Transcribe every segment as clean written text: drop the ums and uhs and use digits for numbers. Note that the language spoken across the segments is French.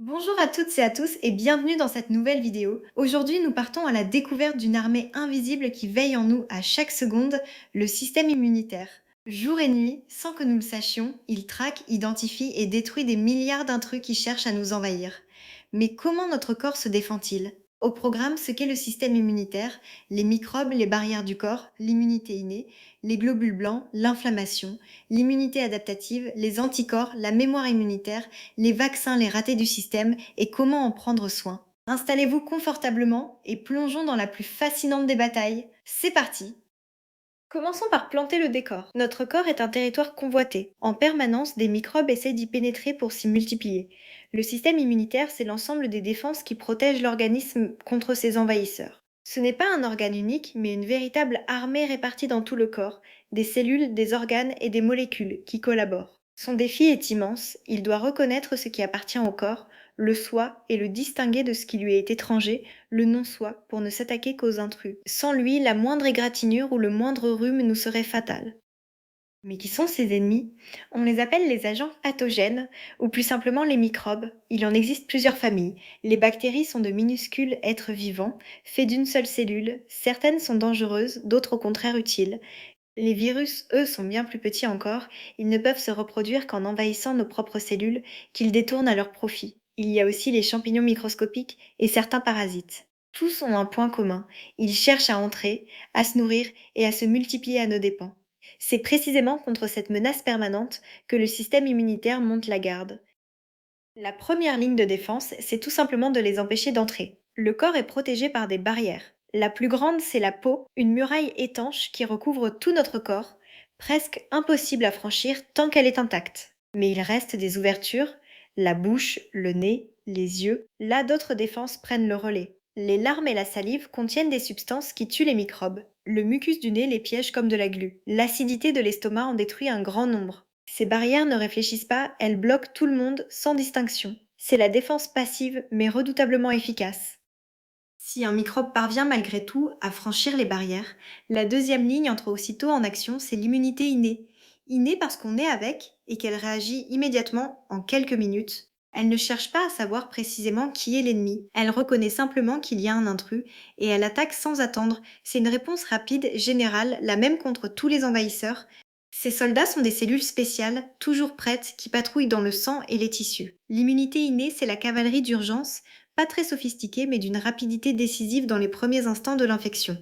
Bonjour à toutes et à tous et bienvenue dans cette nouvelle vidéo. Aujourd'hui, nous partons à la découverte d'une armée invisible qui veille en nous à chaque seconde, le système immunitaire. Jour et nuit, sans que nous le sachions, il traque, identifie et détruit des milliards d'intrus qui cherchent à nous envahir. Mais comment notre corps se défend-il? Au programme, ce qu'est le système immunitaire, les microbes, les barrières du corps, l'immunité innée, les globules blancs, l'inflammation, l'immunité adaptative, les anticorps, la mémoire immunitaire, les vaccins, les ratés du système et comment en prendre soin. Installez-vous confortablement et plongeons dans la plus fascinante des batailles. C'est parti! Commençons par planter le décor. Notre corps est un territoire convoité. En permanence, des microbes essaient d'y pénétrer pour s'y multiplier. Le système immunitaire, c'est l'ensemble des défenses qui protègent l'organisme contre ces envahisseurs. Ce n'est pas un organe unique, mais une véritable armée répartie dans tout le corps, des cellules, des organes et des molécules qui collaborent. Son défi est immense, il doit reconnaître ce qui appartient au corps, le soi, et le distinguer de ce qui lui est étranger, le non-soi, pour ne s'attaquer qu'aux intrus. Sans lui, la moindre égratignure ou le moindre rhume nous serait fatal. Mais qui sont ces ennemis? On les appelle les agents pathogènes, ou plus simplement les microbes. Il en existe plusieurs familles. Les bactéries sont de minuscules êtres vivants, faits d'une seule cellule. Certaines sont dangereuses, d'autres au contraire utiles. Les virus, eux, sont bien plus petits encore. Ils ne peuvent se reproduire qu'en envahissant nos propres cellules, qu'ils détournent à leur profit. Il y a aussi les champignons microscopiques et certains parasites. Tous ont un point commun. Ils cherchent à entrer, à se nourrir et à se multiplier à nos dépens. C'est précisément contre cette menace permanente que le système immunitaire monte la garde. La première ligne de défense, c'est tout simplement de les empêcher d'entrer. Le corps est protégé par des barrières. La plus grande, c'est la peau, une muraille étanche qui recouvre tout notre corps, presque impossible à franchir tant qu'elle est intacte. Mais il reste des ouvertures, la bouche, le nez, les yeux. Là, d'autres défenses prennent le relais. Les larmes et la salive contiennent des substances qui tuent les microbes. Le mucus du nez les piège comme de la glu. L'acidité de l'estomac en détruit un grand nombre. Ces barrières ne réfléchissent pas, elles bloquent tout le monde sans distinction. C'est la défense passive mais redoutablement efficace. Si un microbe parvient malgré tout à franchir les barrières, la deuxième ligne entre aussitôt en action, c'est l'immunité innée. Innée parce qu'on est avec et qu'elle réagit immédiatement en quelques minutes. Elle ne cherche pas à savoir précisément qui est l'ennemi. Elle reconnaît simplement qu'il y a un intrus et elle attaque sans attendre. C'est une réponse rapide, générale, la même contre tous les envahisseurs. Ces soldats sont des cellules spéciales, toujours prêtes, qui patrouillent dans le sang et les tissus. L'immunité innée, c'est la cavalerie d'urgence, pas très sophistiquée mais d'une rapidité décisive dans les premiers instants de l'infection.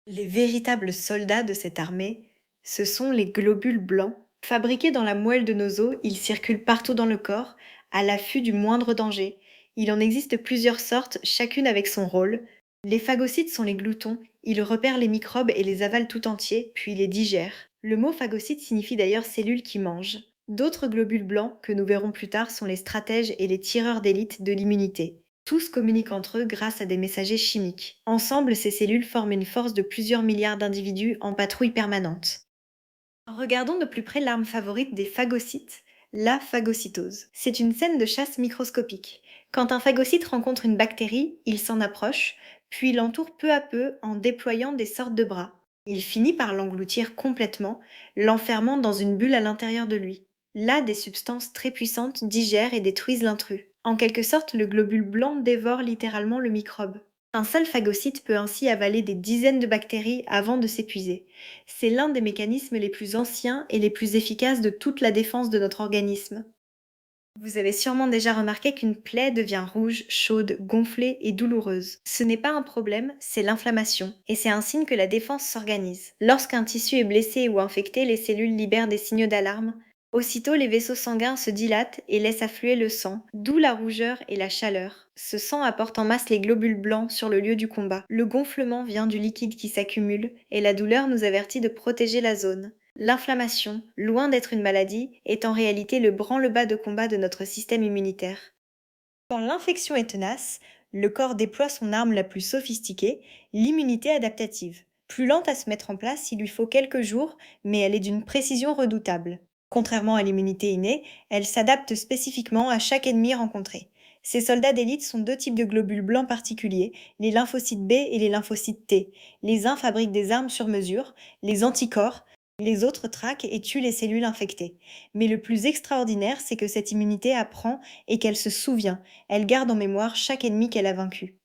Les véritables soldats de cette armée, ce sont les globules blancs. Fabriqués dans la moelle de nos os, ils circulent partout dans le corps, à l'affût du moindre danger. Il en existe plusieurs sortes, chacune avec son rôle. Les phagocytes sont les gloutons, ils repèrent les microbes et les avalent tout entiers, puis les digèrent. Le mot phagocyte signifie d'ailleurs cellule qui mange. D'autres globules blancs, que nous verrons plus tard, sont les stratèges et les tireurs d'élite de l'immunité. Tous communiquent entre eux grâce à des messagers chimiques. Ensemble, ces cellules forment une force de plusieurs milliards d'individus en patrouille permanente. Regardons de plus près l'arme favorite des phagocytes, la phagocytose. C'est une scène de chasse microscopique. Quand un phagocyte rencontre une bactérie, il s'en approche, puis l'entoure peu à peu en déployant des sortes de bras. Il finit par l'engloutir complètement, l'enfermant dans une bulle à l'intérieur de lui. Là, des substances très puissantes digèrent et détruisent l'intrus. En quelque sorte, le globule blanc dévore littéralement le microbe. Un seul phagocyte peut ainsi avaler des dizaines de bactéries avant de s'épuiser. C'est l'un des mécanismes les plus anciens et les plus efficaces de toute la défense de notre organisme. Vous avez sûrement déjà remarqué qu'une plaie devient rouge, chaude, gonflée et douloureuse. Ce n'est pas un problème, c'est l'inflammation. Et c'est un signe que la défense s'organise. Lorsqu'un tissu est blessé ou infecté, les cellules libèrent des signaux d'alarme. Aussitôt, les vaisseaux sanguins se dilatent et laissent affluer le sang, d'où la rougeur et la chaleur. Ce sang apporte en masse les globules blancs sur le lieu du combat. Le gonflement vient du liquide qui s'accumule et la douleur nous avertit de protéger la zone. L'inflammation, loin d'être une maladie, est en réalité le branle-bas de combat de notre système immunitaire. Quand l'infection est tenace, le corps déploie son arme la plus sophistiquée, l'immunité adaptative. Plus lente à se mettre en place, il lui faut quelques jours, mais elle est d'une précision redoutable. Contrairement à l'immunité innée, elle s'adapte spécifiquement à chaque ennemi rencontré. Ces soldats d'élite sont deux types de globules blancs particuliers, les lymphocytes B et les lymphocytes T. Les uns fabriquent des armes sur mesure, les anticorps, Les autres traquent et tuent les cellules infectées. Mais le plus extraordinaire, c'est que cette immunité apprend et qu'elle se souvient. Elle garde en mémoire chaque ennemi qu'elle a vaincu.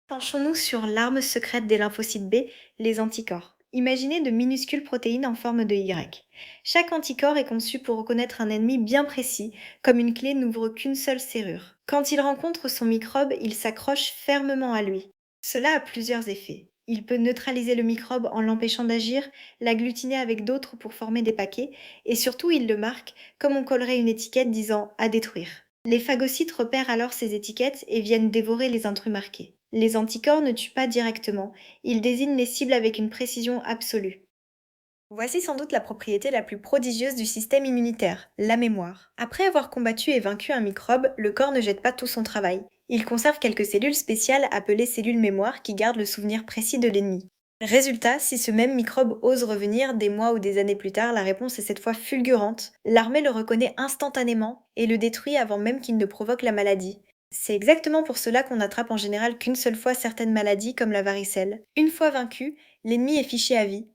Penchons-nous sur l'arme secrète des lymphocytes B, les anticorps. Imaginez de minuscules protéines en forme de Y. Chaque anticorps est conçu pour reconnaître un ennemi bien précis, comme une clé n'ouvre qu'une seule serrure. Quand il rencontre son microbe, il s'accroche fermement à lui. Cela a plusieurs effets. Il peut neutraliser le microbe en l'empêchant d'agir, l'agglutiner avec d'autres pour former des paquets, et surtout il le marque comme on collerait une étiquette disant à détruire. Les phagocytes repèrent alors ces étiquettes et viennent dévorer les intrus marqués. Les anticorps ne tuent pas directement, ils désignent les cibles avec une précision absolue. Voici sans doute la propriété la plus prodigieuse du système immunitaire, la mémoire. Après avoir combattu et vaincu un microbe, le corps ne jette pas tout son travail. Il conserve quelques cellules spéciales appelées cellules mémoire qui gardent le souvenir précis de l'ennemi. Résultat, si ce même microbe ose revenir des mois ou des années plus tard, la réponse est cette fois fulgurante. L'armée le reconnaît instantanément et le détruit avant même qu'il ne provoque la maladie. C'est exactement pour cela qu'on n'attrape en général qu'une seule fois certaines maladies comme la varicelle. Une fois vaincu, l'ennemi est fiché à vie.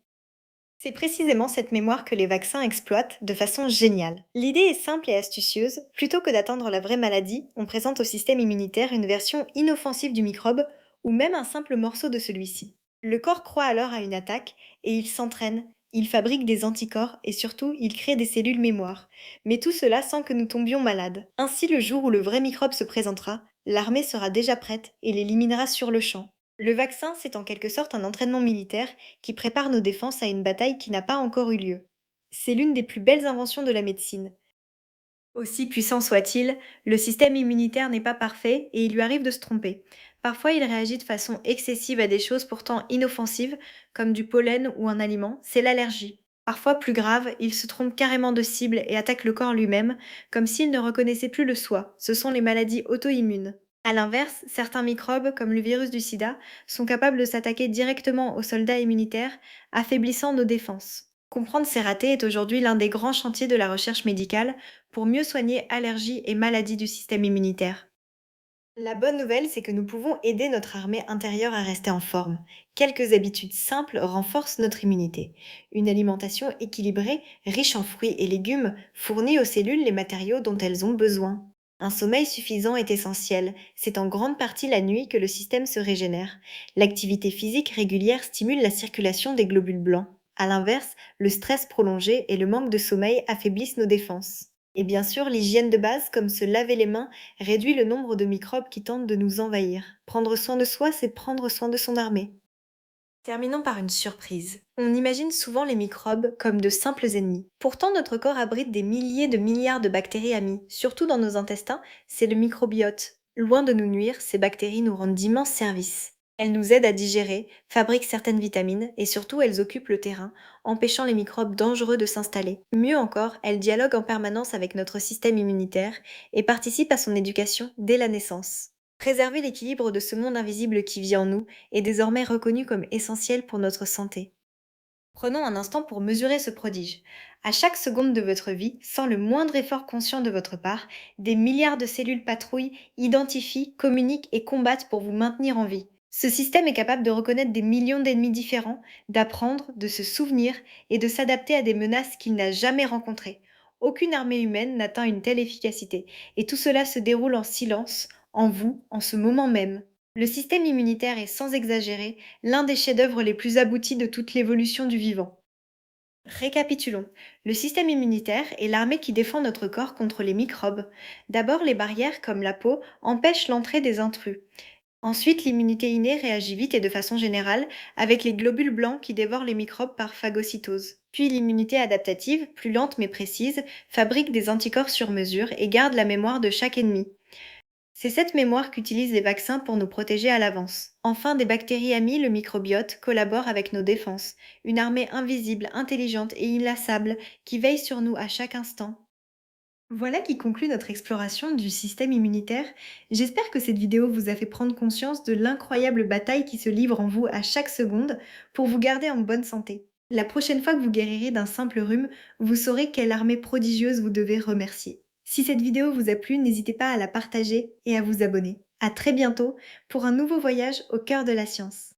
C'est précisément cette mémoire que les vaccins exploitent de façon géniale. L'idée est simple et astucieuse. Plutôt que d'attendre la vraie maladie, on présente au système immunitaire une version inoffensive du microbe ou même un simple morceau de celui-ci. Le corps croit alors à une attaque et il s'entraîne, il fabrique des anticorps et surtout il crée des cellules mémoire. Mais tout cela sans que nous tombions malades. Ainsi, le jour où le vrai microbe se présentera, l'armée sera déjà prête et l'éliminera sur le champ. Le vaccin, c'est en quelque sorte un entraînement militaire qui prépare nos défenses à une bataille qui n'a pas encore eu lieu. C'est l'une des plus belles inventions de la médecine. Aussi puissant soit-il, le système immunitaire n'est pas parfait et il lui arrive de se tromper. Parfois, il réagit de façon excessive à des choses pourtant inoffensives, comme du pollen ou un aliment, c'est l'allergie. Parfois, plus grave, il se trompe carrément de cible et attaque le corps lui-même, comme s'il ne reconnaissait plus le soi. Ce sont les maladies auto-immunes. A l'inverse, certains microbes, comme le virus du sida, sont capables de s'attaquer directement aux soldats immunitaires, affaiblissant nos défenses. Comprendre ces ratés est aujourd'hui l'un des grands chantiers de la recherche médicale pour mieux soigner allergies et maladies du système immunitaire. La bonne nouvelle, c'est que nous pouvons aider notre armée intérieure à rester en forme. Quelques habitudes simples renforcent notre immunité. Une alimentation équilibrée, riche en fruits et légumes, fournit aux cellules les matériaux dont elles ont besoin. Un sommeil suffisant est essentiel. C'est en grande partie la nuit que le système se régénère. L'activité physique régulière stimule la circulation des globules blancs. A l'inverse, le stress prolongé et le manque de sommeil affaiblissent nos défenses. Et bien sûr, l'hygiène de base, comme se laver les mains, réduit le nombre de microbes qui tentent de nous envahir. Prendre soin de soi, c'est prendre soin de son armée. Terminons par une surprise. On imagine souvent les microbes comme de simples ennemis. Pourtant, notre corps abrite des milliers de milliards de bactéries amies. Surtout dans nos intestins, c'est le microbiote. Loin de nous nuire, ces bactéries nous rendent d'immenses services. Elles nous aident à digérer, fabriquent certaines vitamines et surtout elles occupent le terrain, empêchant les microbes dangereux de s'installer. Mieux encore, elles dialoguent en permanence avec notre système immunitaire et participent à son éducation dès la naissance. Préserver l'équilibre de ce monde invisible qui vit en nous est désormais reconnu comme essentiel pour notre santé. Prenons un instant pour mesurer ce prodige. À chaque seconde de votre vie, sans le moindre effort conscient de votre part, des milliards de cellules patrouillent, identifient, communiquent et combattent pour vous maintenir en vie. Ce système est capable de reconnaître des millions d'ennemis différents, d'apprendre, de se souvenir et de s'adapter à des menaces qu'il n'a jamais rencontrées. Aucune armée humaine n'atteint une telle efficacité, et tout cela se déroule en silence, en vous, en ce moment même. Le système immunitaire est sans exagérer l'un des chefs-d'œuvre les plus aboutis de toute l'évolution du vivant. Récapitulons. Le système immunitaire est l'armée qui défend notre corps contre les microbes. D'abord, les barrières comme la peau empêchent l'entrée des intrus. Ensuite, l'immunité innée réagit vite et de façon générale avec les globules blancs qui dévorent les microbes par phagocytose. Puis l'immunité adaptative, plus lente mais précise, fabrique des anticorps sur mesure et garde la mémoire de chaque ennemi. C'est cette mémoire qu'utilisent les vaccins pour nous protéger à l'avance. Enfin, des bactéries amies, le microbiote, collaborent avec nos défenses. Une armée invisible, intelligente et inlassable qui veille sur nous à chaque instant. Voilà qui conclut notre exploration du système immunitaire. J'espère que cette vidéo vous a fait prendre conscience de l'incroyable bataille qui se livre en vous à chaque seconde pour vous garder en bonne santé. La prochaine fois que vous guérirez d'un simple rhume, vous saurez quelle armée prodigieuse vous devez remercier. Si cette vidéo vous a plu, n'hésitez pas à la partager et à vous abonner. À très bientôt pour un nouveau voyage au cœur de la science.